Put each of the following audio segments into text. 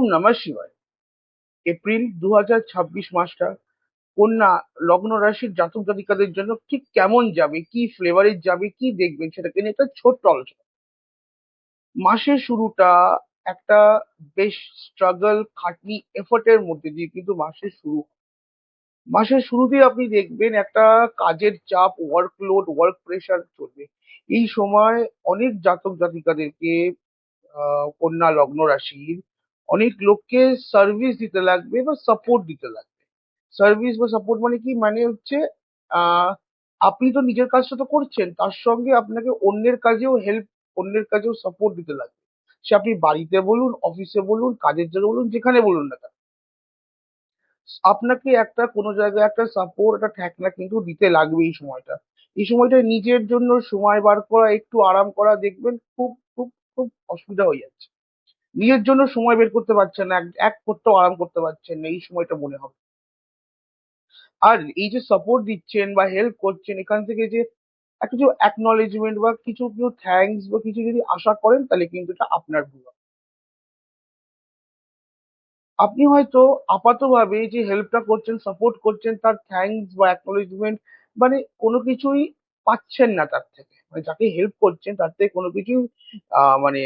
ওম নমঃ শিবায়। এপ্রিল 2026 মাসটা কন্যা লগ্ন রাশির জাতক জাতিকাদের জন্য ঠিক কেমন যাবে, কি ফ্লেভারের যাবে, কি দেখবেন সেটাকে নিয়ে একটা ছোট্ট আলোচনা। মাসের শুরুটা একটা বেশ স্ট্রাগল, খাটনি, এফোর্টের মধ্যে দিয়ে কিন্তু মাসের শুরুতেই আপনি দেখবেন একটা কাজের চাপ, ওয়ার্কলোড, ওয়ার্ক প্রেশার চলবে। এই সময় অনেক জাতক জাতিকাদেরকে, কন্যা লগ্ন রাশির অনেক লোককে সার্ভিস দিতে লাগবে বা সাপোর্ট দিতে লাগবে। সার্ভিস বা সাপোর্ট মানে কি, মানে হচ্ছে আহ আপনি তো নিজের কাজটা তো করছেন, তার সঙ্গে আপনাকে অন্যের কাজেও হেল্প, অন্যের কাজেও সাপোর্ট দিতে লাগবে। সে আপনি বাড়িতে বলুন, অফিসে বলুন, কাজের জায়গায় বলুন, যেখানে বলুন না কেন, আপনাকে একটা কোনো জায়গায় একটা সাপোর্ট, একটা ঠেকনা কিন্তু দিতে লাগবে এই সময়টা। এই সময়টা নিজের জন্য সময় বার করা, একটু আরাম করা, দেখবেন খুব খুব খুব অসুবিধা হয়ে যাচ্ছে। নিজের জন্য সময় বের করতে পারছেন না, এক করতেও আরাম করতে পারছেন না, এই সময়টা মনে হবে। আর এই যে সাপোর্ট দিচ্ছেন বা হেল্প করছেন, এখান থেকে যে একটা কিছু অ্যাকনলেজমেন্ট বা কিছু কিছু থ্যাঙ্কস বা কিছু যদি আশা করেন, তাহলে কিন্তু এটা আপনার ভুল হবে। আপনি হয়তো আপাতভাবে যে হেল্পটা করছেন, সাপোর্ট করছেন, তার থ্যাঙ্কস বা অ্যাকনলেজমেন্ট মানে কোনো কিছুই পাচ্ছেন না তার থেকে, মানে যাকে হেল্প করছেন তার থেকে কোনো কিছুই মানে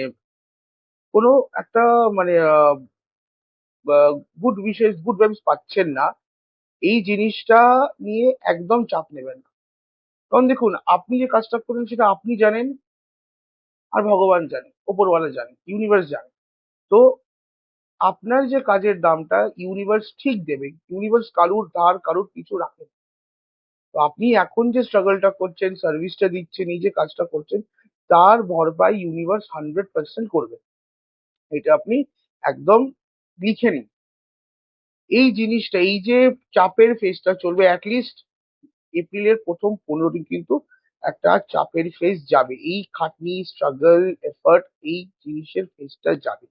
কোনো একটা মানে গুড উইশেস, গুড ভাইবস পাচ্ছেন না। এই জিনিসটা নিয়ে একদম চাপ নেবেন না। কারণ দেখুন, আপনি যে কাজটা করেন সেটা আপনি জানেন, আর ভগবান জানে, ওপরওয়ালা জানে, ইউনিভার্স জানে। তো আপনার যে কাজের দামটা ইউনিভার্স ঠিক দেবে। ইউনিভার্স কারুর ধার, কারুর কিছু রাখে না। তো আপনি এখন যে স্ট্রাগলটা করছেন, সার্ভিসটা দিচ্ছেন, এই যে কাজটা করছেন, তার ভরপাই ইউনিভার্স 100% করবে। এটা আপনি একদম লিখে নিন। এই জিনিসটা, এই যে চাপের ফেজটা চলবে অ্যাটলিস্ট এপ্রিলের প্রথম 15 দিন কিন্তু একটা চাপের ফেজ যাবে। এই খাটনি, স্ট্রাগল, এফর্ট, এই জিনিসের ফেজটা যাবে।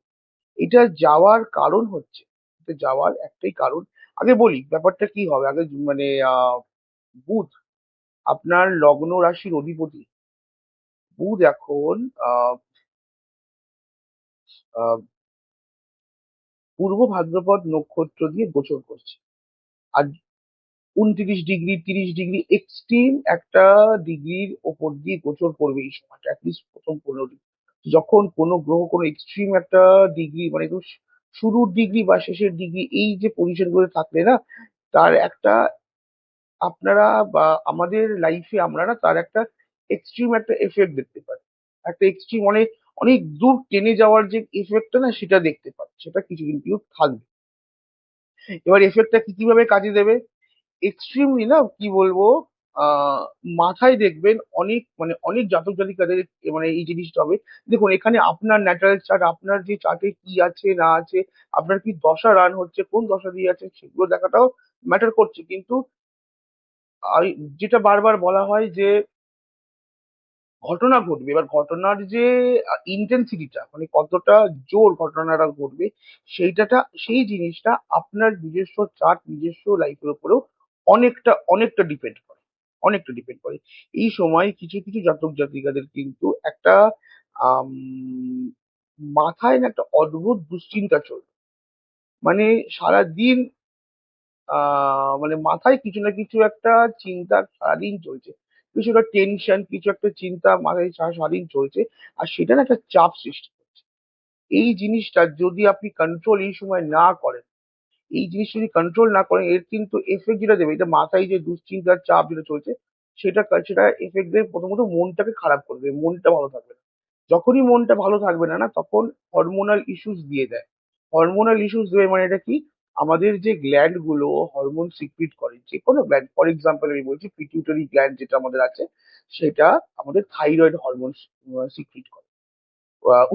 এটা যাওয়ার কারণ হচ্ছে, এটা যাওয়ার একটাই কারণ। আগে বলি ব্যাপারটা কি হবে। আগে মানে বুধ, আপনার লগ্ন রাশির অধিপতি, বুধ এখন আহ আহ, পূর্ব ভাদ্রপদ নক্ষত্র দিয়ে গোচর করছে। আর 29 ডিগ্রি, 30 ডিগ্রি, এক্সট্রিম একটা ডিগ্রির ওপর দিয়ে গোচর করবে এই সময়টা, অ্যাটলিস্ট প্রথম 15 দিন। যখন কোনো গ্রহ কোনো এক্সট্রিম একটা ডিগ্রি, মানে একদম শুরুর ডিগ্রি বা শেষের ডিগ্রি, এই যে পজিশন গুলো থাকলে না, তার একটা, আপনারা বা আমাদের লাইফে আমরা না তার একটা এক্সট্রিম একটা এফেক্ট দেখতে পাই। একটা এক্সট্রিম অনেক অনেক দূর টেনে যাওয়ার যে এফেক্টটা না, সেটা দেখতে পাই, সেটা কিছুদিন কিন্তু থাকবে। এবার এফেক্টটা কি কিভাবে কাজে দেবে, এক্সট্রিমলি না কি বলবো, আহ মাথায় দেখবেন অনেক, মানে অনেক জাতক জাতিকাদের মানে এই জিনিসটা হবে। দেখুন, এখানে আপনার ন্যাচারাল চার্ট, আপনার যে চার্টে কি আছে না আছে, আপনার কি দশা রান হচ্ছে, কোন দশা দিয়ে আছে, সেগুলো দেখাটাও ম্যাটার করছে। কিন্তু যেটা বারবার বলা হয় যে ঘটনা ঘটবে, এবার ঘটনার যে ইন্টেন্সিটিটা, মানে কতটা জোর ঘটনাটা ঘটবে, সেই জিনিসটা আপনার নিজস্ব চার্ট, নিজস্ব লাইফের উপরেও অনেকটা ডিপেন্ড করে, অনেকটা ডিপেন্ড করে। এই সময় কিছু কিছু জাতক জাতিকাদের কিন্তু একটা আম, মাথায় না একটা অদ্ভুত দুশ্চিন্তা চলবে। মানে সারাদিন মানে মাথায় কিছু না কিছু একটা চিন্তা সারাদিন চলছে, কিছু একটা টেনশন, কিছু একটা চিন্তা মাথায় সারাদিন চলছে। আর সেটা না একটা চাপ সৃষ্টি করছে। এই জিনিসটা যদি আপনি কন্ট্রোল এই সময় না করেন, এই জিনিস যদি কন্ট্রোল না করেন, এর কিন্তু এফেক্ট যেটা দেবে, এটা মাথায় যে দুশ্চিন্তার চাপ যেটা চলছে, সেটা এফেক্ট দেবে, প্রথমত মনটাকে খারাপ করবে, মনটা ভালো থাকবে না। যখনই মনটা ভালো থাকবে না, তখন হরমোনাল ইস্যুস দিয়ে দেয়। হরমোনাল ইস্যুস দেবে মানে এটা কি, আমাদের যে গ্ল্যান্ড গুলো হরমোন সিক্রিট করে, যে কোনো গ্ল্যান্ড, ফর এক্সাম্পল আমি বলছি পিটিউটারি গ্ল্যান্ড যেটা আমাদের আছে, সেটা আমাদের থাইরয়েড হরমোন সিক্রিট করে,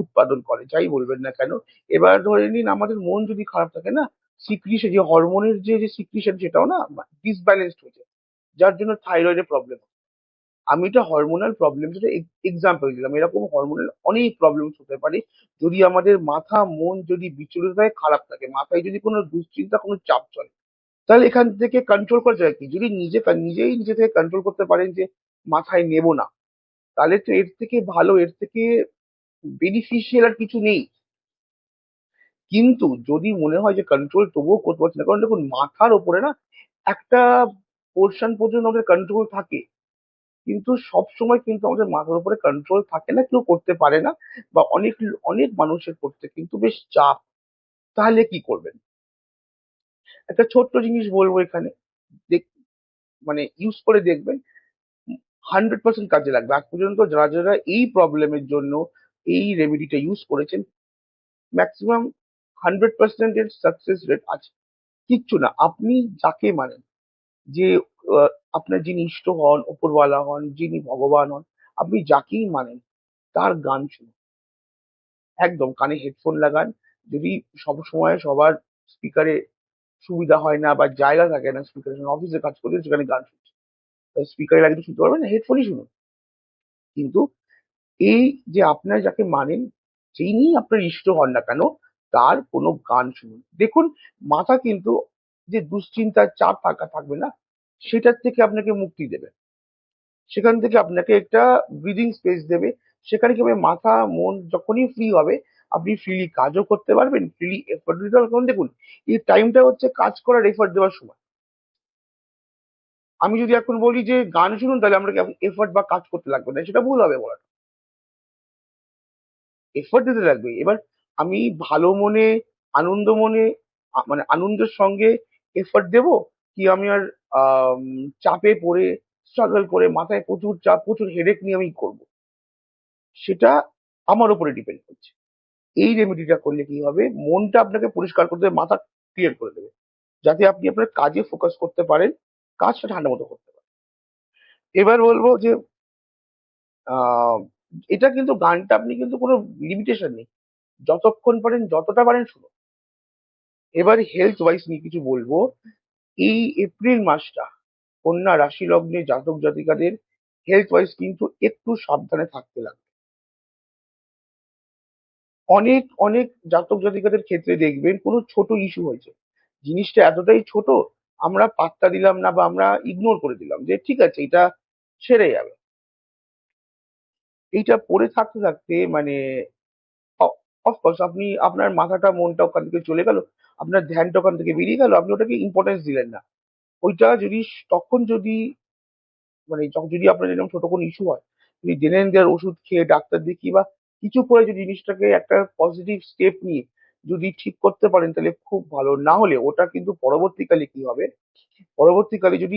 উৎপাদন করে, যাই বলবেন না কেন। এবার ধরে নিন আমাদের মন যদি খারাপ থাকে না, সিক্রিশন, যে হরমোনের যে সিক্রিশন, সেটাও না ডিসব্যালেন্সড হয়ে যায়, যার জন্য থাইরয়েডের প্রবলেম। আমি এটা হরমোনাল প্রবলেম যেটা এক্সাম্পল দিলাম, এরকম হরমোনাল অনেক প্রবলেম হতে পারে যদি আমাদের মাথা মন যদি বিচলিত হয়, খারাপ থাকে, মাথায় যদি কোনো দুশ্চিন্তা, কোনো চাপ চলে। তাহলে এখান থেকে কন্ট্রোল করা যায় কি, যদি নিজেই নিজে থেকে কন্ট্রোল করতে পারেন যে মাথায় নেব না, তাহলে তো এর থেকে ভালো, এর থেকে বেনিফিশিয়াল আর কিছু নেই। কিন্তু যদি মনে হয় যে কন্ট্রোল তবুও করতে পারছি না, কারণ দেখুন মাথার ওপরে না একটা পোর্শন পর্যন্ত আমাদের কন্ট্রোল থাকে, কিন্তু সব সময় কিন্তু আমাদের মাথার উপরে কন্ট্রোল থাকে না, কেউ করতে পারে না, বা অনেক অনেক মানুষের করতে কিন্তু বেশ চাপ। তাহলে কি করবেন? একটা ছোট্ট জিনিস বলবো এখানে, দেখ, মানে ইউজ করে দেখবেন, 100% কাজে লাগবে। আজ পর্যন্ত যারা যারা এই প্রবলেমের জন্য এই রেমেডিটা ইউজ করেছেন, ম্যাক্সিমাম 100% এর সাকসেস রেট আছে। কিচ্ছু না, আপনি যাকে মানেন, যে আপনার যিনি ইষ্ট হন, উপরওয়ালা হন, যিনি ভগবান হন, আপনি যাকেই মানেন তার গান শুনুন। একদম কানে হেডফোন লাগান। যদি সব সময় সবার স্পিকারে সুবিধা হয় না বা জায়গা থাকে না স্পিকারের, অফিসে কাজ করলে সেখানে গান শুনছে, স্পিকারে লাগিয়ে তো শুনতে পারবেন না, হেডফোনই শুনুন। কিন্তু এই যে আপনার যাকে মানেন, যিনি আপনার ইষ্ট হন না কেন, তার কোনো গান শুনুন। দেখুন, মাথা কিন্তু যে দুশ্চিন্তার চাপ থাকবে না, সেটার থেকে আপনাকে মুক্তি দেবে। সেখান থেকে আপনাকে একটা ব্রিদিং স্পেস দেবে। সেখানে কি হবে, মাথা মন যখনই ফ্রি হবে, আপনি ফ্রিলি কাজও করতে পারবেন, ফ্রিলি এফোর্ট দিতে পারবেন। কারণ দেখুন, এই টাইমটা হচ্ছে কাজ করার, এফোর্ট দেওয়ার সময়। আমি যদি এখন বলি যে গান শুনুন, তাহলে আমরা এফোর্ট বা কাজ করতে লাগবে না, সেটা ভুল হবে বলা। এফোর্ট দিতে লাগবে। এবার আমি ভালো মনে, আনন্দ মনে, মানে আনন্দের সঙ্গে এফোর্ট দেব, কি আমি আর আম, চাপে পড়ে স্ট্রাগল করে মাথায় প্রচুর চাপ, প্রচুর হেডেক নিয়ে আমি করব, সেটা আমার উপরে ডিপেন্ড করছে। এই রেমেডিটা করলে কি হবে, মনটা আপনাকে পরিষ্কার করে দেবে, মাথা ক্লিয়ার করে দেবে, যাতে আপনি আপনার কাজে ফোকাস করতে পারেন, কাজটা ঠান্ডা মতো করতে পারেন। এবার বলবো যে আহ এটা কিন্তু গানটা আপনি কিন্তু কোনো লিমিটেশন নেই, যতক্ষণ পারেন যতটা পারেন শুনুন। এবার হেলথ ওয়াইজ নিয়ে কিছু বলবো। এই এপ্রিল মাসটা কন্যা রাশি লগ্নে জাতক জাতিকাদের হেলথ ওয়াইজ কিন্তু একটু সাবধানে থাকতে লাগবে। অনেক অনেক জাতক জাতিকাদের ক্ষেত্রে দেখবেন কোনো ছোট ইস্যু হয়েছে, জিনিসটা এতটাই ছোট, আমরা পাত্তা দিলাম না বা আমরা ইগনোর করে দিলাম যে ঠিক আছে এটা সেরে যাবে। এইটা পড়ে থাকতে থাকতে মানে অফকোর্স আপনি আপনার মাথাটা মনটা ওখান থেকে চলে গেল, আপনার ধ্যানটা ওখান থেকে বেরিয়ে গেল, আপনি ওটাকে ইম্পর্টেন্স দিলেন না। ওইটা যদি তখন যদি মানে যদি আপনার এরকম ছোট কোনো ইস্যু হয়, যদি জেনে দেওয়ার ওষুধ খেয়ে ডাক্তার দেখিয়ে বা কিছু করে যদি জিনিসটাকে একটা পজিটিভ স্টেপ নিয়ে যদি ঠিক করতে পারেন, তাহলে খুব ভালো। না হলে ওটা কিন্তু পরবর্তীকালে কি হবে, পরবর্তীকালে যদি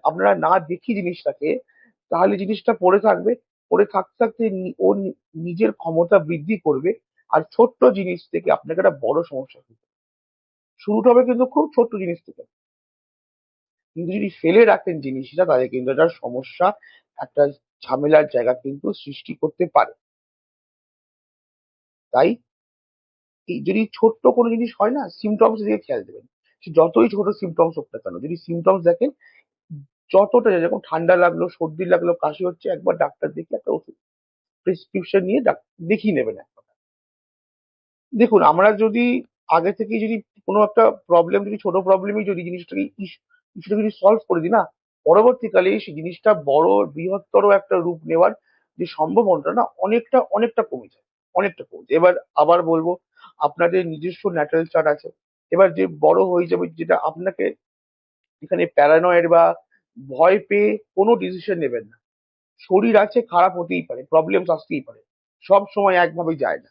আপনারা না দেখি জিনিসটাকে, তাহলে জিনিসটা পড়ে থাকবে, পড়ে থাকতে থাকতে নিজের ক্ষমতা বৃদ্ধি করবে, আর ছোট্ট জিনিস থেকে আপনাকে একটা বড় সমস্যা হবে। শুরুটা হবে কিন্তু খুব ছোট্ট জিনিস থেকে, কিন্তু যদি ফেলে রাখেন জিনিসটা, তাহলে কিন্তু একটা সমস্যা, একটা ঝামেলার জায়গা কিন্তু সৃষ্টি করতে পারে। তাই এই যদি ছোট্ট কোনো জিনিস হয় না, সিমটমস দিকে খেয়াল দেবেন। সে যতই ছোট সিমটমস হোক না কেন, যদি সিমটমস দেখেন, যতটা যেরকম ঠান্ডা লাগলো, সর্দি লাগলো, কাশি হচ্ছে, একবার ডাক্তার দেখিয়ে একটা ওষুধ প্রেসক্রিপশন নিয়ে দেখিয়ে নেবেন একবার। দেখুন, আমরা যদি আগে থেকে যদি কোনো একটা প্রবলেম, যদি ছোট প্রবলেমই যদি জিনিসটাকে ইস্যুটা যদি সলভ করে দিই না, পরবর্তীকালে সেই জিনিসটা বড় বৃহত্তর একটা রূপ নেওয়ার যে সম্ভাবনাটা না, অনেকটা অনেকটা কমে যায়, অনেকটা কমে যায়। এবার আবার বলবো, আপনাদের নিজস্ব ন্যাচারাল চার্ট আছে। এবার যে বড় হয়ে যাবে, যেটা আপনাকে এখানে প্যারানয়েড বা ভয় পেয়ে কোনো ডিসিশন নেবেন না। শরীর আছে, খারাপ হতেই পারে, প্রবলেম আসতেই পারে, সব সময় একভাবে যায় না।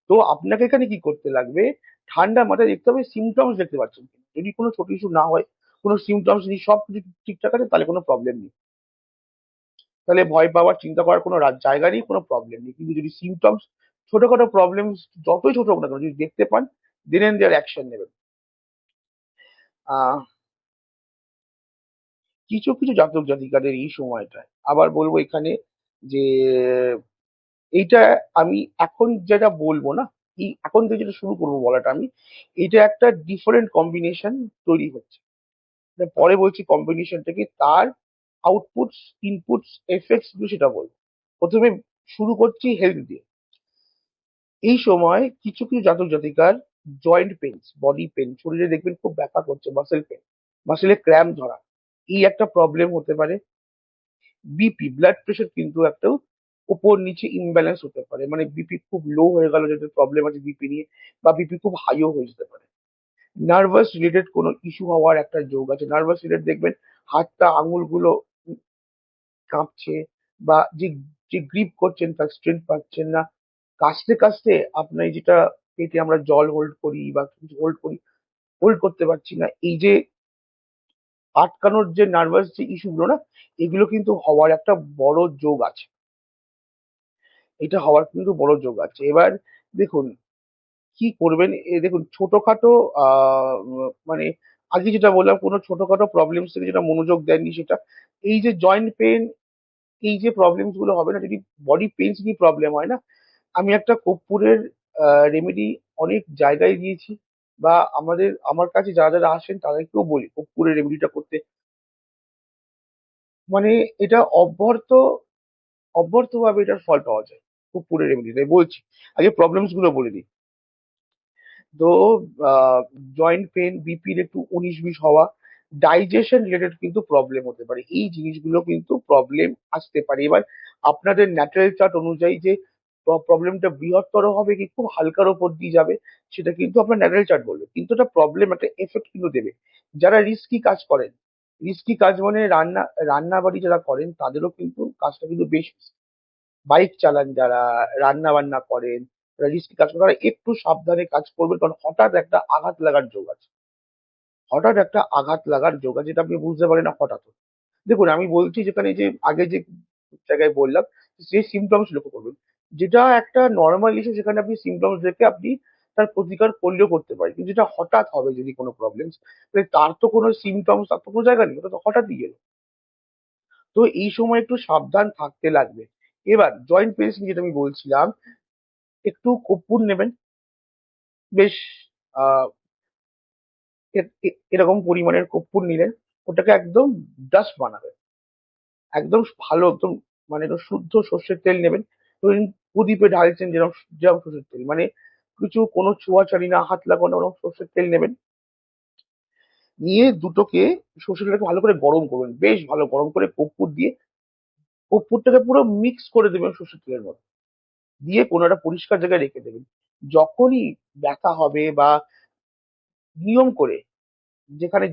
তো আপনাকে এখানে কি করতে লাগবে, ঠান্ডা মাথায় দেখতে হবে সিমটমস দেখতে পাচ্ছেন কিনা। যদি কোনো ছোট ইস্যু না হয়, কোনো সিমটমস যদি সব কিছু ঠিকঠাক আছে, তাহলে কোনো প্রবলেম নেই, তাহলে ভয় পাওয়ার চিন্তা করার কোনো জায়গা নেই, কোনো প্রবলেম নেই। কিন্তু যদি সিমটমস, ছোটখাটো প্রবলেম যতই ছোট হোক না কেন, যদি দেখতে পান, দেন এন্ড দেয়ার অ্যাকশন নেবেন। আহ কিছু কিছু জাতক জাতিকাদের এই সময়টায় আবার বলবো এখানে যে এইটা আমি এখন যেটা বলবো না, এই এখন থেকে যেটা শুরু করবো বলাটা আমি, এটা একটা ডিফারেন্ট কম্বিনেশন তৈরি হচ্ছে। পরে বলছি কম্বিনেশনটা কি, তার আউটপুটস, ইনপুটস, এফেক্টস গুলো সেটা বলবো। প্রথমে শুরু করছি হেলথ দিয়ে। এই সময় কিছু কিছু জাতক জাতিকার জয়েন্ট পেনস, বডি পেন, শরীরে দেখবেন খুব ব্যথা করছে, মাসেল পেন, মাসেলে ক্র্যাম্প ধরা, এই একটা প্রবলেম হতে পারে। বিপি, ব্লাড প্রেশার কিন্তু একটা উপর নিচে ইমব্যালেন্স হতে পারে, মানে বিপি খুব লো হয়ে গেল, যাদের প্রবলেম আছে বিপি নিয়ে, বা বিপি খুব হাইও হয়ে যেতে পারে। নার্ভাস রিলেটেড কোনো ইস্যু হওয়ার একটা যোগ আছে। নার্ভাস রিলেটেড দেখবেন হাতটা আঙুলগুলো কাঁপছে, বা যে যে গ্রিপ করছেন তার স্ট্রেংথ পাচ্ছেন না। কাশতে কাশতে আপনার যেটা পেটে আমরা জল হোল্ড করি বা কিছু হোল্ড করি, হোল্ড করতে পারছি না, এই যে আটকানোর যে নার্ভাস যে ইস্যুগুলো না, এগুলো কিন্তু হওয়ার একটা বড় যোগ আছে। এটা হওয়ার কিন্তু বড় যোগ আছে। এবার দেখুন কি করবেন, দেখুন ছোটখাটো মানে আগে যেটা বললাম, কোনো ছোটখাটো প্রবলেমস থেকে যেটা মনোযোগ দেননি সেটা, এই যে জয়েন্ট পেন, এই যে প্রবলেমস গুলো হবে না, যদি বডি পেইনস নিয়ে প্রবলেম হয় না, আমি একটা কর্পূরের রেমেডি অনেক জায়গায় দিয়েছি, বা আমার কাছে যারা যারা আসেন তাদেরকেও বলি কর্পূরের রেমেডিটা করতে। মানে এটা অব্যর্থ ভাবে এটার ফল পাওয়া যায় কর্পূরের রেমেডি, তাই বলছি। আগে প্রবলেমস গুলো বলে দিই। তো জয়েন্ট পেন, বিপির একটু 19-20 হওয়া, ডাইজেশন রিলেটেড কিন্তু প্রবলেম হতে পারে, এই জিনিসগুলো কিন্তু প্রবলেম আসতে পারে। এবার আপনাদের ন্যাচারাল চার্ট অনুযায়ী যে প্রবলেমটা বৃহত্তর হবে কি খুব হালকার ওপর দিয়ে যাবে, সেটা কিন্তু আপনার ন্যাচারাল চার্ট বলবে, কিন্তু একটা প্রবলেম, একটা এফেক্ট কিন্তু দেবে। যারা রিস্কি কাজ করেন, রিস্কি কাজ মানে রান্না বাড়ি যারা করেন তাদেরও কিন্তু কাজটা কিন্তু বেশ, বাইক চালান যারা, রান্না বান্না করেন, যারা রিস্কি কাজ করেন, তারা একটু সাবধানে কাজ করবেন, কারণ হঠাৎ একটা আঘাত লাগার যোগ আছে। হঠাৎ একটা আঘাত লাগার যোগ আছে, যেটা আপনি বুঝতে পারেন না হঠাৎ। দেখুন আমি বলছি, যেখানে যে আগে যে জায়গায় বললাম, সেই সিমটমস লক্ষ্য করবেন। যেটা একটা নর্মাল ইস্যু, সেখানে আপনি সিমটমস দেখে আপনি তার প্রতিকার করলেও করতে পারেন, কিন্তু যেটা হঠাৎ হবে যদি কোনো প্রবলেম, তার তো কোনো সিমটমস, তার তো কোনো জায়গা নেই, ওটা তো হঠাৎই গেল। তো এই সময় একটু সাবধান থাকতে লাগবে। এবার জয়েন্ট পেইন নিয়ে যেটা আমি বলছিলাম, একটু কর্পূর নেবেন, বেশ আহ এরকম পরিমাণের কর্পূর নিলেন, ওটাকে একদম ডাস্ট বানাবেন, একদম ভালো, একদম মানে একদম শুদ্ধ সর্ষের তেল নেবেন। ধরুন প্রদীপে ঢালছেন যেরকম, যেরকম সর্ষের তেল, মানে কিছু কোনো ছোঁয়াছাড়ি না, হাত লাগানো, ওরকম সর্ষের তেল নেবেন। নিয়ে দুটোকে, সর্ষের তেলটাকে ভালো করে গরম করবেন, বেশ ভালো গরম করে কর্পূর দিয়ে কর্পূরটাকে পুরো মিক্স করে দেবেন সর্ষের তেলের মধ্যে, দিয়ে কোনো একটা পরিষ্কার জায়গায় রেখে দেবেন। যখনই ব্যথা হবে বা নিয়ম করে, যেখানে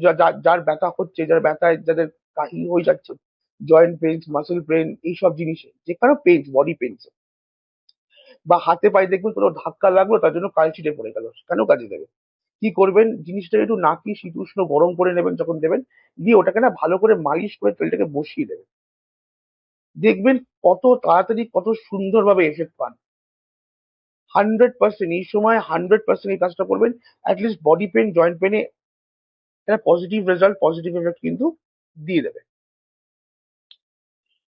যার ব্যথা হচ্ছে, যার ব্যথায় যাদের কাহিল হয়ে যাচ্ছে, জয়েন্ট পেইন, মাসেল পেইন, এইসব জিনিসে, যেখানে পেইন, বডি পেইন, বা হাতে পায়ে দেখবেন কোনো ধাক্কা লাগলো, তার জন্য কালচিটে পড়ে গেল, কেন কাজে দেবে। কি করবেন, জিনিসটা একটু নাকি শীতউষ্ণ গরম করে নেবেন, যখন দেবেন, দিয়ে ওটাকে না ভালো করে মালিশ করে তেলটাকে বসিয়ে দেবেন। দেখবেন কত তাড়াতাড়ি, কত সুন্দরভাবে এফেক্ট পান। 100% এই সময় 100% এই কাজটা করবেন, অ্যাটলিস্ট বডি পেন, জয়েন্ট পেনে একটা পজিটিভ রেজাল্ট, পজিটিভ এফেক্ট কিন্তু দিয়ে দেবে।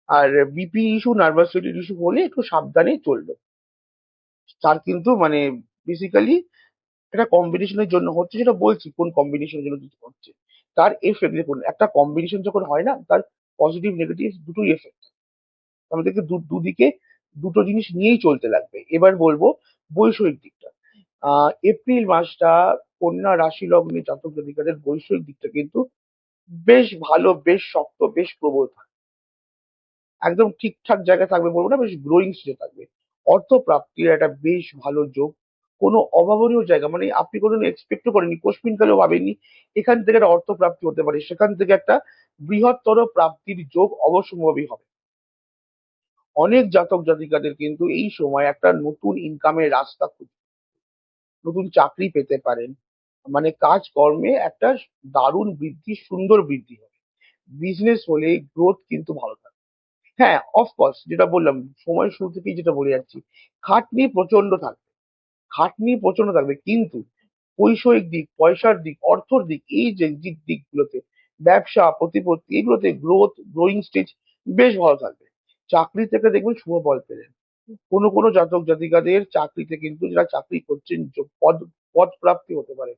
আর বিপি ইস্যু, নার্ভাস ইস্যু হলে একটু সাবধানে চলবে। তার কিন্তু মানে বেসিক্যালি একটা কম্বিনেশনের জন্য হচ্ছে, সেটা বলছি কোন কম্বিনেশনের জন্য কিছু হচ্ছে। তার এফেক্ট দেখুন, একটা কম্বিনেশন যখন হয় না, তার পজিটিভ নেগেটিভ দুটোই এফেক্ট, আমাদেরকে দুদিকে দুটো জিনিস নিয়েই চলতে লাগবে। এবার বলবো বৈষয়িক দিকটা। এপ্রিল মাসটা কন্যা রাশি লগ্নে জাতক জাতিকাদের বৈষয়িক দিকটা কিন্তু বেশ ভালো, বেশ শক্ত, বেশ প্রবল থাকবে। একদম ঠিকঠাক জায়গায় থাকবে বলবো না, বেশ গ্রোয়িং স্টেজে থাকবে। অর্থ প্রাপ্তির একটা বেশ ভালো যোগ, কোনো অভাবনীয় জায়গা, মানে আপনি কোনো এক্সপেক্টও করেননি, কোশ্চিন কালেও ভাবেননি এখান থেকে একটা অর্থ প্রাপ্তি হতে পারে, সেখান থেকে একটা বৃহত্তর প্রাপ্তির যোগ অবশ্যম্ভাবী হবে। অনেক জাতক জাতিকাদের কিন্তু এই সময় একটা নতুন ইনকামের রাস্তা নতুন চাকরি পেতে পারেন, মানে কাজ কর্মে একটা দারুণ বৃদ্ধি, সুন্দর বৃদ্ধি হবে। বিজনেস হলে গ্রোথ কিন্তু ভালো থাকবে। হ্যাঁ, অফকোর্স যেটা বললাম, সময় শুরু থেকেই যেটা বলে যাচ্ছি, খাটনি প্রচন্ড থাকবে, খাটনি প্রচন্ড থাকবে, কিন্তু বৈষয়িক দিক, পয়সার দিক, অর্থর দিক, এই যে দিকগুলোতে, ব্যবসা প্রতিপত্তি, এগুলোতে গ্রোয়িং স্টেজ বেশ ভালো থাকবে। চাকরি থেকে দেখবেন শুভ ফল পেলেন। কোনো জাতক জাতিকাদের চাকরিতে কিন্তু, যারা চাকরি করছেন, পদ পদ প্রাপ্তি হতে পারে,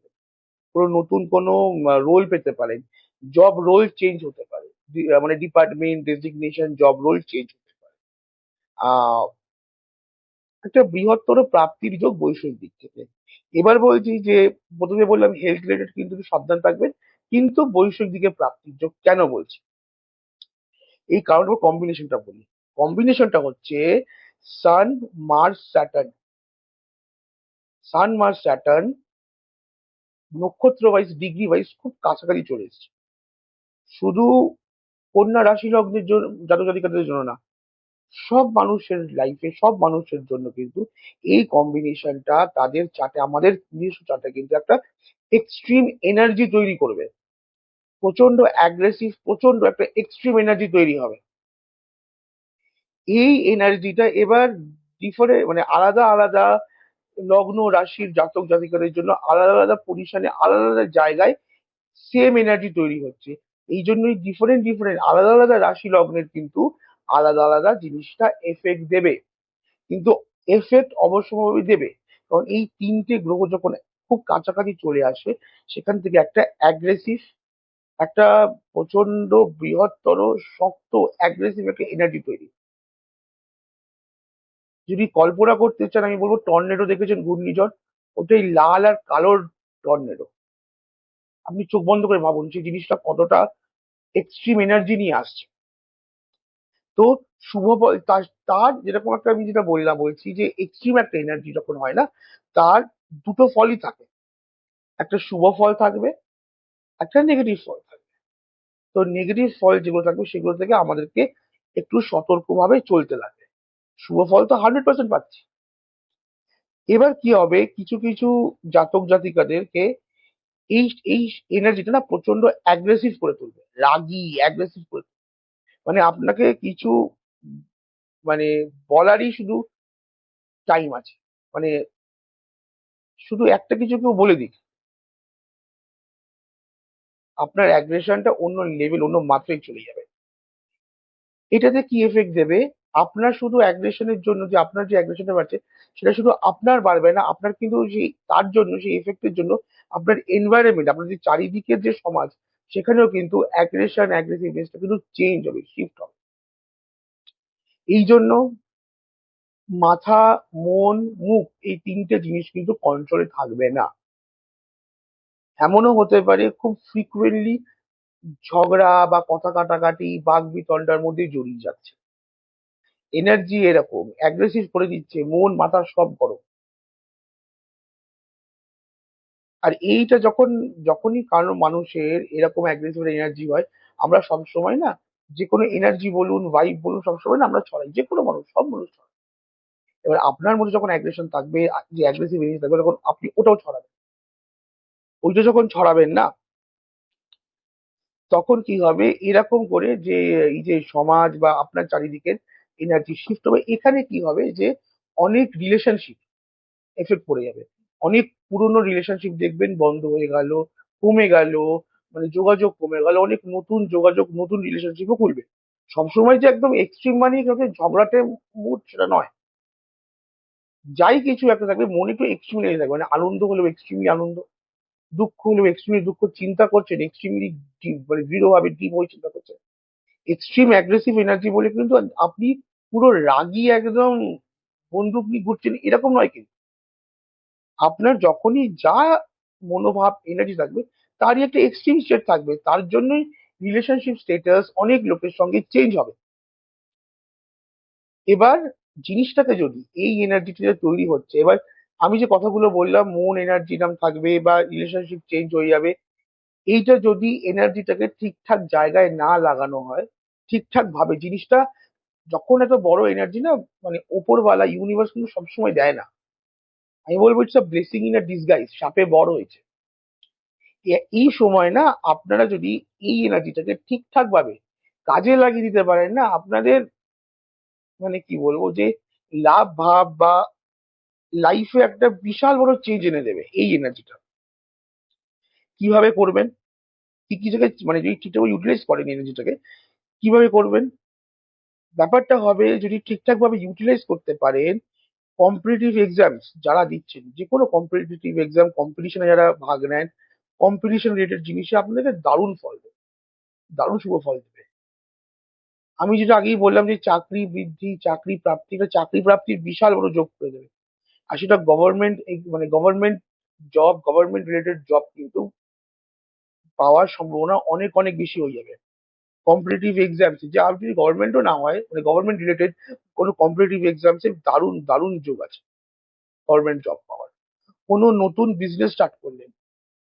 কোনো নতুন কোনো রোল পেতে পারেন, জব রোল চেঞ্জ হতে পারে, মানে department designation, job role change হতে পারে। আহ একটা বৃহত্তর প্রাপ্তির যোগ বৈষয়িক দিক থেকে। এবার বলছি যে, প্রথমে বললাম হেলথ রিলেটেড কিন্তু একটু সাবধান থাকবেন, কিন্তু বৈষয়িক দিকে প্রাপ্তির যোগ কেন বলছি, এই কারণ কম্বিনেশনটা বলি। কম্বিনেশনটা হচ্ছে সান মার্স স্যাটার্ন। সান মার্স স্যাটার্ন নক্ষত্র ওয়াইজ ডিগ্রি ওয়াইজ খুব কাছাকাছি চলে এসেছে। শুধু কন্যা রাশি লগ্নের জন্য, জাতক জাতিকাদের জন্য না, সব মানুষের লাইফে, সব মানুষের জন্য কিন্তু এই কম্বিনেশনটা তাদের চার্টে, আমাদের নিজস্ব চার্টে কিন্তু একটা এক্সট্রিম এনার্জি তৈরি করবে। প্রচন্ড অ্যাগ্রেসিভ, প্রচন্ড একটা এক্সট্রিম এনার্জি তৈরি হবে। এই এনার্জিটা এবার ডিফারেন্ট, মানে আলাদা আলাদা লগ্ন রাশির জাতক জাতিকাদের জন্য আলাদা আলাদা পজিশনে, আলাদা আলাদা জায়গায় সেম এনার্জি তৈরি হচ্ছে। এই জন্যই ডিফারেন্ট ডিফারেন্ট আলাদা আলাদা রাশি লগ্নের কিন্তু আলাদা আলাদা জিনিসটা এফেক্ট দেবে। কিন্তু এফেক্ট অবশ্যভাবে দেবে, কারণ এই তিনটে গ্রহ যখন খুব কাছাকাছি চলে আসে, সেখান থেকে একটা অ্যাগ্রেসিভ, একটা প্রচন্ড বৃহত্তর, শক্ত অ্যাগ্রেসিভ একটা এনার্জি তৈরি। যদি কল্পনা করতে চান, আমি বলবো টর্নেডো দেখেছেন, ঘূর্ণিঝড়, ওটাই লাল আর কালোর টর্নেডো। আপনি চোখ বন্ধ করে ভাবুন সেই জিনিসটা কতটা এক্সট্রিম এনার্জি নিয়ে আসছে। তো শুভ ফল, তার তার যেরকম একটা, আমি যেটা বলছি যে এক্সট্রিম একটা এনার্জি যখন হয় না, তার দুটো ফলই থাকে, একটা শুভ ফল থাকবে, একটা নেগেটিভ ফল থাকবে। তো নেগেটিভ ফল যেগুলো থাকবে সেগুলো থেকে আমাদেরকে একটু সতর্কভাবে চলতে লাগে। শুভ ফল তো 100% পাচ্ছি। এবার কি হবে, কিছু কিছু জাতক জাতিকাদেরকে এই এই এনার্জিটা না প্রচন্ড অ্যাগ্রেসিভ করে তুলবে, রাগী অ্যাগ্রেসিভ করে তুলবে। মানে আপনাকে কিছু, মানে বলারই শুধু টাইম আছে, মানে শুধু একটা কিছু কেউ বলে দিক, আপনার অ্যাগ্রেশনটা অন্য লেভেল, অন্য মাত্রায় চলে যাবে। এটাতে কি এফেক্ট দেবে, আপনার শুধু অ্যাগ্রেশনের জন্য, যে আপনার যে অ্যাগ্রেশনটা বাড়ছে, সেটা শুধু আপনার বাড়বে না, আপনার কিন্তু সেই তার জন্য, সেই এফেক্টের জন্য আপনার এনভায়রনমেন্ট, আপনার যে চারিদিকের যে সমাজ, সেখানেও কিন্তু অ্যাগ্রেশন, অ্যাগ্রেসিভনেসটা কিন্তু চেঞ্জ হবে, শিফট হবে। এই জন্য মাথা, মন, মুখ, এই তিনটে জিনিস কিন্তু কন্ট্রোলে থাকবে না। এমনও হতে পারে খুব ফ্রিকুয়েন্টলি ঝগড়া বা কথা কাটাকাটি, বাক বিতণ্ডার মধ্যে জড়িয়ে যাচ্ছে। এনার্জি এরকম অ্যাগ্রেসিভ করে দিচ্ছে, মন মাথা সব গরম। আর এইটা যখন, যখনই কারো মানুষের এরকম অ্যাগ্রেসিভ এনার্জি হয়, আমরা সব সময় না, যে কোনো এনার্জি বলুন, ভাইব বলুন, সবসময় না আমরা ছড়াই, যে কোনো মানুষ, সব মানুষ ছড়ায়। এবার আপনার মধ্যে যখন অ্যাগ্রেশন থাকবে, যে অ্যাগ্রেসিভ এনার্জি থাকবে, তখন আপনি ওটাও ছড়াবেন। ওইটা যখন ছড়াবেন না, তখন কি হবে, এরকম করে যে এই যে সমাজ বা আপনার চারিদিকের এনার্জি শিফট হবে। এখানে কি হবে যে অনেক রিলেশনশিপ এফেক্ট পড়ে যাবে। অনেক পুরনো রিলেশনশিপ দেখবেন বন্ধ হয়ে গেল, কমে গেল, মানে যোগাযোগ কমে গেল, অনেক নতুন যোগাযোগ, নতুন রিলেশনশিপও খুলবে। সবসময় যে একদম এক্সট্রিম মানে কাউকে ঝগড়াটে মুড, সেটা নয়। যাই কিছু একটা থাকবে, মনে একটু এক্সট্রিমলি থাকবে, মানে আনন্দ হলেও এক্সট্রিমলি আনন্দ, দুঃখ হলেও এক্সট্রিমলি দুঃখ, চিন্তা করছেন এক্সট্রিমলি ডিপ, মানে দৃঢ়ভাবে ডিপ হয়ে চিন্তা করছেন। এক্সট্রিম অ্যাগ্রেসিভ এনার্জি বলে কিন্তু আপনি পুরো রাগী একদম বন্দুক নিয়ে ঘুরছেন এরকম নয় কিন্তু। আপনার যখনই যা মনোভাব, এনার্জি থাকবে, তারই একটা এক্সট্রিম স্টেট থাকবে। তার জন্যই রিলেশনশিপ স্টেটাস অনেক লোকের সঙ্গে চেঞ্জ হবে। এবার জিনিসটাকে যদি, এই এনার্জিটা তৈরি হচ্ছে, এবার আমি যে কথাগুলো বললাম, মন এনার্জি নাম থাকবে বা রিলেশনশিপ চেঞ্জ হয়ে যাবে, এইটা যদি এনার্জিটাকে ঠিকঠাক জায়গায় না লাগানো হয়, ঠিকঠাক ভাবে জিনিসটা, যখন এত বড় এনার্জি না, মানে ওপরওয়ালা ইউনিভার্স কিন্তু সবসময় দেয় না। আমি বলবো it's a blessing in a disguise, সাপে বড় হয়েছে। এই সময় না, আপনারা যদি এই এনার্জিটাকে ঠিকঠাক ভাবে কাজে লাগিয়ে দিতে পারেন না, আপনাদের, মানে কি বলবো, যে লাভ ভাব বা লাইফে একটা বিশাল বড় চেঞ্জ এনে দেবে এই এনার্জিটা। কিভাবে করবেন, কি কি জায়গায়, মানে যদি ঠিকঠাক ইউটিলাইজ করেন এনার্জিটাকে, কিভাবে করবেন, ব্যাপারটা হবে যদি ঠিকঠাক ভাবে ইউটিলাইজ করতে পারেন। কম্পিটিটিভ এক্সাম যারা দিচ্ছেন, যে কোনো কম্পিটিটিভ এক্সাম, কম্পিটিশনে যারা ভাগ নেন, কম্পিটিশন রিলেটেড জিনিসে আপনাদেরকে দারুণ ফল দেবে, দারুণ শুভ ফল দেবে। আমি যেটা আগেই বললাম যে চাকরি বৃদ্ধি, চাকরি প্রাপ্তি, এটা চাকরি প্রাপ্তির বিশাল বড় যোগ করে দেবে। আর সেটা গভর্নমেন্ট, মানে government job, government related job কিন্তু পাওয়ার সম্ভাবনা অনেক অনেক বেশি হয়ে যাবে। কম্পিটিটিভ এক্সামস, যে আপনি যদি গভর্নমেন্টও না হয়, মানে গভর্নমেন্ট রিলেটেড কোনো কম্পিটিটিভ এক্সামসে দারুণ দারুণ যোগ আছে গভর্নমেন্ট জব পাওয়ার। কোনো নতুন বিজনেস স্টার্ট করলেন,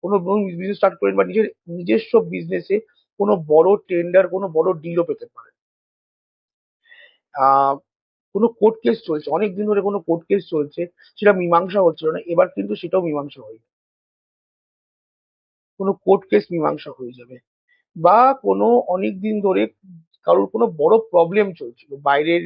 কোনো বিজনেস স্টার্ট করেন বা নিজের নিজস্ব বিজনেসে কোনো বড় টেন্ডার, কোনো বড় ডিলও পেতে পারেন। আহ কোনো কোর্ট কেস চলছে, অনেকদিন ধরে কোনো কোর্ট কেস চলছে, সেটা মীমাংসা হচ্ছিল না, এবার কিন্তু সেটাও মীমাংসা হয়ে যাবে। কোনো কোর্ট কেস মীমাংসা হয়ে যাবে। বা কোনো অনেক দিন ধরে কারোর কোনো বড় প্রবলেম চলছিল বাইরের,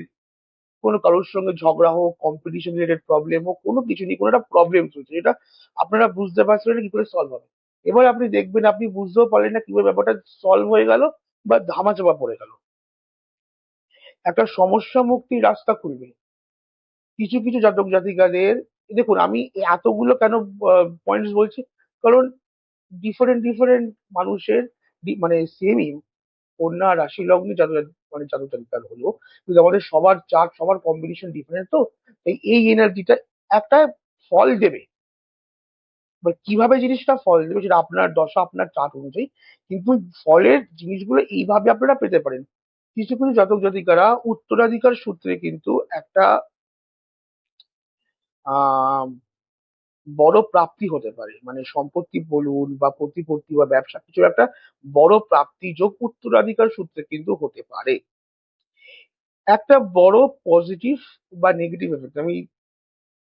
কোনো কারোর সঙ্গে ঝগড়া হোক, কম্পিটিশন রিলেটেড প্রবলেম হোক, কোনো কিছু নিয়ে কোনো একটা প্রবলেম চলছে, যেটা আপনারা বুঝতে পারছিলেন না কি করে সলভ হবে। এবার আপনি দেখবেন আপনি বুঝতেও পারলেন না কিভাবে ব্যাপারটা সলভ হয়ে গেল বা ধামাচাপা পড়ে গেল। একটা সমস্যা মুক্তির রাস্তা খুলবে কিছু কিছু জাতক জাতিকাদের। দেখুন, আমি এতগুলো কেন পয়েন্টস বলছি, কারণ ডিফারেন্ট ডিফারেন্ট মানুষের মানে সেমই কন্যা রাশি লগ্নে জাতক, মানে জাতক জাতিকার হলো, কিন্তু আমাদের সবার চার্ট, সবার কম্বিনেশন ডিফারেন্ট, তো এই এনার্জিটা একটা ফল দেবে। বা কিভাবে জিনিসটা ফল দেবে সেটা আপনার দশা, আপনার চার্ট অনুযায়ী, কিন্তু ফলের জিনিসগুলো এইভাবে আপনারা পেতে পারেন। কিছু কিছু জাতক জাতিকারা উত্তরাধিকার সূত্রে কিন্তু একটা আহ বড় প্রাপ্তি হতে পারে, মানে সম্পত্তি বলুন বা প্রতিপত্তি বা ব্যবসা, কিছু একটা বড় প্রাপ্তি যোগ উত্তরাধিকার সূত্রে কিন্তু হতে পারে। একটা বড় পজিটিভ বা নেগেটিভ এফেক্ট, আমি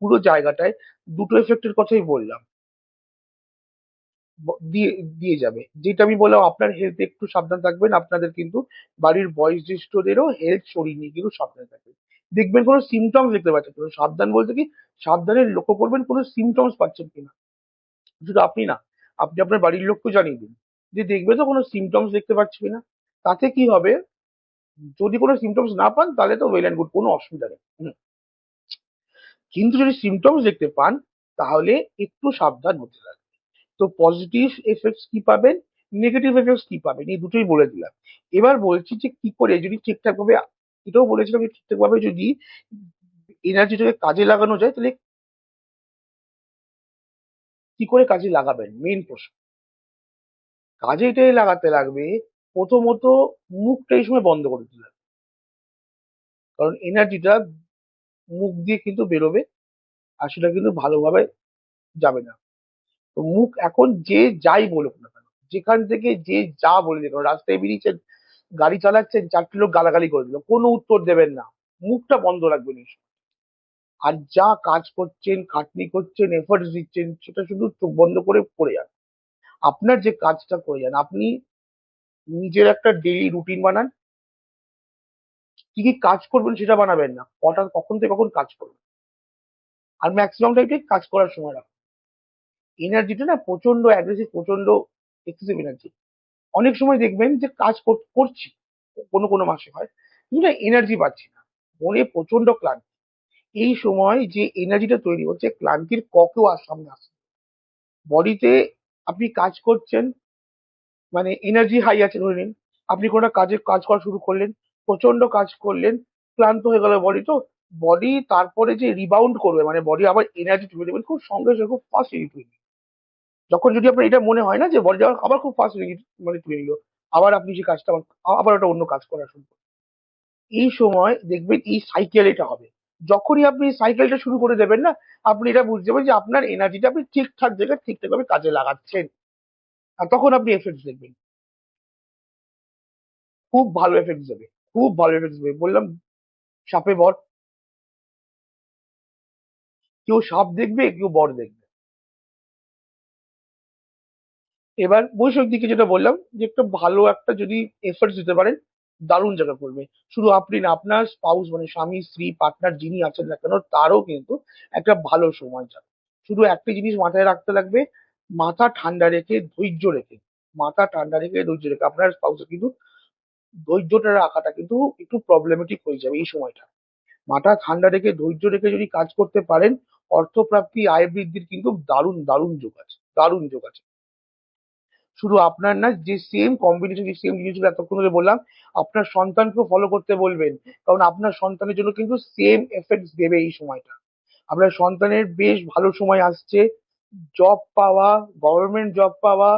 পুরো জায়গাটায় দুটো এফেক্টের কথাই বললাম, দিয়ে দিয়ে যাবে। যেটা আমি বললাম, আপনার হেলথ একটু সাবধান থাকবেন, আপনাদের কিন্তু বাড়ির বয়োজ্যেষ্ঠদেরও হেলথ, শরীর নিয়ে কিন্তু সাবধান থাকবেন। দেখবেন কোনো সিমটমস দেখতে পাচ্ছেন, কোনো সাবধান বলতে কি, সাবধানে লক্ষ্য করবেন কোনো সিমটমস পাচ্ছেন কিনা। শুধু আপনি না, আপনি আপনার বাড়ির লোককেও জানিয়ে দিন যে দেখবে তো কোনো সিমটমস দেখতে পাচ্ছি কিনা। তাতে কি হবে, যদি কোনো সিমটমস না পান তাহলে তো ওয়েল অ্যান্ড গুড, কোনো অসুবিধা নেই। কিন্তু যদি সিমটমস দেখতে পান তাহলে একটু সাবধান হতে হবে। তো পজিটিভ এফেক্টস কি পাবেন, নেগেটিভ এফেক্টস কি পাবেন, এই দুটোই বলে দিলাম। এবার বলছি যে কি করে যদি ঠিকঠাক ভাবে, এটাও বলেছিলাম যে ঠিকঠাক ভাবে যদি এনার্জিটাকে কাজে লাগানো যায়, তাহলে কি করে কাজে লাগাবেন, মেইন প্রশ্ন। কাজে এটাই লাগাতে লাগবে, প্রথমত মুখটা এই সময় বন্ধ করে দিতে হবে, কারণ এনার্জিটা মুখ দিয়ে কিন্তু বেরোবে, আর সেটা কিন্তু ভালোভাবে যাবে না। তো মুখ এখন যে যাই বলুক না কেন, যেখান থেকে যে যা বলে দিল, রাস্তায় বেরিয়েছেন, গাড়ি চালাচ্ছেন, চারটি লোক গালাগালি করে দিল, কোনো উত্তর দেবেন না, মুখটা বন্ধ রাখবেন এই সময়। আর যা কাজ করছেন, খাটনি করছেন, এফোর্টস দিচ্ছেন, সেটা শুধু চোখ বন্ধ করে করে যান। আপনার যে কাজটা করে যান, আপনি নিজের একটা ডেইলি রুটিন বানান, কি কি কাজ করবেন সেটা বানাবেন না, কটা কখন থেকে কখন কাজ করবেন। আর ম্যাক্সিমাম টাইমটাই কাজ করার সময় রাখুন। এনার্জিটা না প্রচন্ড অ্যাগ্রেসিভ, প্রচন্ড এক্সেসিভ এনার্জি। অনেক সময় দেখবেন যে কাজ করছি, কোনো কোনো মাসে হয়, কিন্তু না এনার্জি পাচ্ছি না, মনে প্রচন্ড ক্লান্তি। এই সময় যে এনার্জিটা তৈরি হচ্ছে, ক্লান্তির ককেও আর সামনে আসে বডিতে। আপনি কাজ করছেন, মানে এনার্জি হাই আছে ধরে নিন, আপনি কোনো কাজে কাজ করা শুরু করলেন, প্রচন্ড কাজ করলেন, ক্লান্ত হয়ে গেল বডি, তো বডি তারপরে যে রিবাউন্ড করবে, মানে বডি আবার এনার্জি তুলে দেবেন খুব সঙ্গে সঙ্গে, খুব ফাস্ট রিলিজ। যখন যদি আপনার এটা মনে হয় না যে বডি আবার খুব ফাস্ট মানে তুলে নিল, আবার আপনি যে কাজটা আবার ওটা অন্য কাজ করা শুরু করবেন। এই সময় দেখবেন এই সাইকেল এটা হবে। যখনই আপনি সাইকেলটা শুরু করে দেবেন না, আপনি এটা বুঝতে পারবেন যে আপনার এনার্জিটা আপনি ঠিকঠাক জায়গায় ঠিকঠাক ভাবে কাজে লাগাচ্ছেন, আর তখন আপনি এফেক্ট দেখবেন, খুব ভালো এফেক্ট দেবে, খুব ভালো এফেক্ট দেবে বললাম। সাপে বর, কেউ সাপ দেখবে, কেউ বর দেখবে। এবার বৈষয়িক দিকে যেটা বললাম, যে একটা ভালো একটা যদি এফোর্টস দিতে পারেন, দারুণ জায়গা করবে। শুধু আপনি না, আপনার স্পাউস মানে স্বামী, স্ত্রী, পার্টনার যিনি আছেন না কেন, তারও কিন্তু একটা ভালো সময় যাবে। শুধু একটা জিনিস মাথায় রাখতে লাগবে, মাথা ঠান্ডা রেখে, ধৈর্য রেখে, মাথা ঠান্ডা রেখে ধৈর্য রেখে, আপনার স্পাউসের কিন্তু ধৈর্যটা রাখাটা কিন্তু একটু প্রবলেমেটিক হয়ে যাবে এই সময়টা। মাথা ঠান্ডা রেখে, ধৈর্য রেখে যদি কাজ করতে পারেন, অর্থপ্রাপ্তি, আয় বৃদ্ধির কিন্তু দারুণ দারুণ যোগ আছে, দারুণ যোগ আছে। শুধু আপনার না, যে সেম কম্বিনেশন, যে সেম জিনিসগুলো এতক্ষণ ধরে বললাম, আপনার সন্তানকেও ফলো করতে বলবেন, কারণ আপনার সন্তানের জন্য কিন্তু সেম এফেক্টস দেবে এই সময়টা। আপনার সন্তানের বেশ ভালো সময় আসছে, জব পাওয়া, গভর্নমেন্ট জব পাওয়া,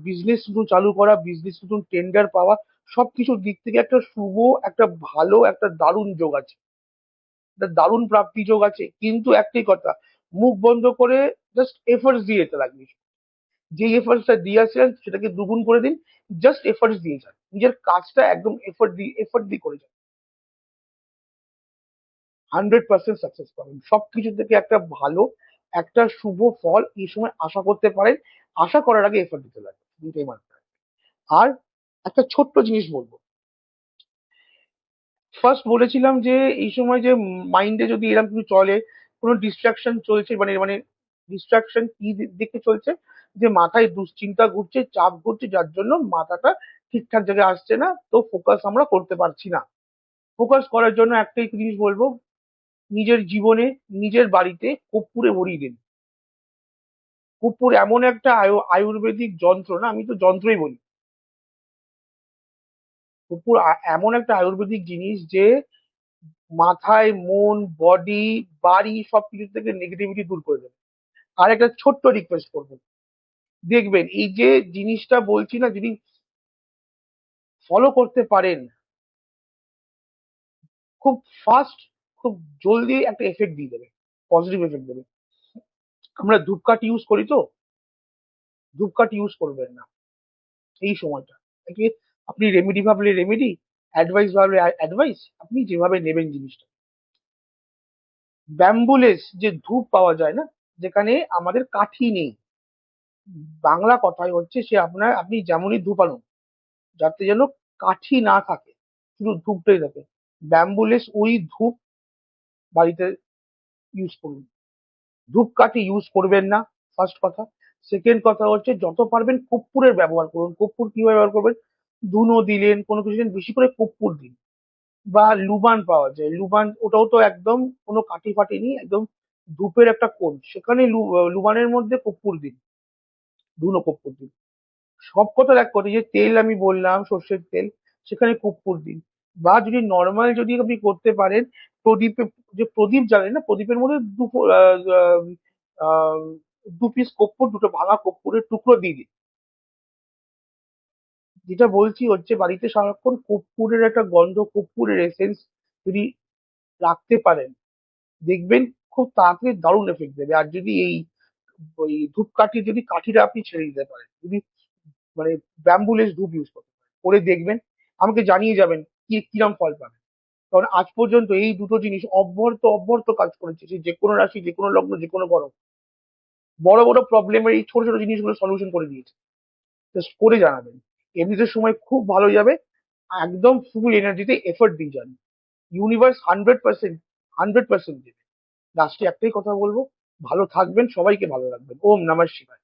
বিজনেস নতুন চালু করা, বিজনেস নতুন টেন্ডার পাওয়া, সবকিছুর দিক থেকে একটা শুভ, একটা ভালো, একটা দারুণ যোগ আছে, একটা দারুণ প্রাপ্তি যোগ আছে। কিন্তু একটাই কথা, মুখ বন্ধ করে জাস্ট এফোর্টস দিয়ে যেতে লাগবে। যে এফোর্টসটা দিয়ে আসছেন সেটাকে দুগুণ করে দিন। জাস্ট এফোর্টস দিয়ে যান, নিজের কাজটা একদম এফোর্ট দিয়ে করে যান। 100% সাকসেস পাবেন, সবকিছু থেকে একটা ভালো, একটা শুভ ফল এই সময় আশা করতে পারেন। আশা করার আগে এফোর্ট দিতে লাগবে, দুটোই মানতে হবে। আর একটা ছোট্ট জিনিস বলবো, ফার্স্ট বলেছিলাম যে এই সময় যে মাইন্ডে যদি এরকম কিছু চলে, কোনো ডিস্ট্রাকশন চলছে, মানে মানে ডিস্ট্রাকশন কি দিকে চলছে, যে মাথায় দুশ্চিন্তা ঘুরছে, চাপ ঘুরছে, যার জন্য মাথাটা ঠিকঠাক জায়গায় আসছে না, তো ফোকাস আমরা করতে পারছি না। ফোকাস করার জন্য একটাই জিনিস বলবো, নিজের জীবনে, নিজের বাড়িতে কর্পূরে ভরিয়ে দিন। কর্পূর এমন একটা আয়ুর্বেদিক যন্ত্র, না আমি তো যন্ত্রই বলি, কর্পূর এমন একটা আয়ুর্বেদিক জিনিস যে মাথায়, মন, বডি, বাড়ি সবকিছু থেকে নেগেটিভিটি দূর করে দেবে। আর একটা ছোট্ট রিকোয়েস্ট করবো, দেখবেন এই যে জিনিসটা বলছি না, যদি ফলো করতে পারেন, খুব ফাস্ট, খুব জলদি একটা এফেক্ট দিয়ে দেবে, পজিটিভ এফেক্ট দেবে। আমরা ধূপকাঠি ইউজ করি তো, ধূপকাঠি ইউজ করবেন না এই সময়টা। নাকি আপনি রেমেডি ভাবলে রেমেডি, অ্যাডভাইস ভাবলে অ্যাডভাইস, আপনি যেভাবে নেবেন জিনিসটা। ব্যাম্বুলেস যে ধূপ পাওয়া যায় না, যেখানে আমাদের কাঠি নেই, বাংলা কথায় হচ্ছে সে আপনার, আপনি যেমনই ধূপ আনুন, যাতে যেন কাঠি না থাকে, শুধু ধূপটাই থাকে, ব্যাম্বুলেস ওই ধূপ বাড়িতে ইউজ করুন। ধূপকাঠি ইউজ করবেন না, ফার্স্ট কথা। সেকেন্ড কথা হচ্ছে যত পারবেন কর্পূরের ব্যবহার করুন। কর্পূর কিভাবে ব্যবহার করবেন, ধুনো দিলেন, কোনো কিছু দিলেন, বেশি করে কর্পূর দিন। বা লুবান পাওয়া যায়, লুবান, ওটাও তো একদম কোনো কাঠি ফাটি নেই, একদম ধূপের একটা কোণ, সেখানে লুবানের মধ্যে কর্পূর দিন, ধুনো কর্পূর দিন। সব কথার এক কথা, যে তেল আমি বললাম সর্ষের তেল, সেখানে কর্পূর দিন। বা যদি নর্মাল যদি আপনি করতে পারেন, প্রদীপে, যে প্রদীপ জ্বালেন না, প্রদীপের মধ্যে আহ, দু পিস কর্পূর, দুটো ভাঙা কর্পূরের টুকরো দিয়ে দিন। যেটা বলছি হচ্ছে, বাড়িতে সারাক্ষণ কর্পূরের একটা গন্ধ, কর্পূরের এসেন্স যদি রাখতে পারেন, দেখবেন খুব তাড়াতাড়ি দারুণ এফেক্ট দেবে। আর যদি এই ওই ধূপকাঠি, যদি কাঠিটা আপনি ছেড়ে দিতে পারেন, যদি মানে ব্যাম্বুলেস ধূপ ইউজ করতে পারেন, করে দেখবেন, আমাকে জানিয়ে যাবেন কি কিরম ফল পাবেন। কারণ আজ পর্যন্ত এই দুটো জিনিস অব্যর্থ অব্যর্থ কাজ করেছে, সে যে কোনো রাশি, যে কোনো লগ্ন, যে কোনো বড় বড় বড় প্রবলেমের এই ছোট ছোট জিনিসগুলো সলিউশন করে দিয়েছে। জাস্ট করে জানাবেন, এমনিতে সময় খুব ভালো যাবে। একদম ফুল এনার্জিতে এফোর্ট দিয়ে যান, ইউনিভার্স 100%, 100% দেবে। লাস্টে একটাই কথা বলবো, ভালো থাকবেন, সবাইকে ভালো রাখবেন। ওম নমঃ শিবায়।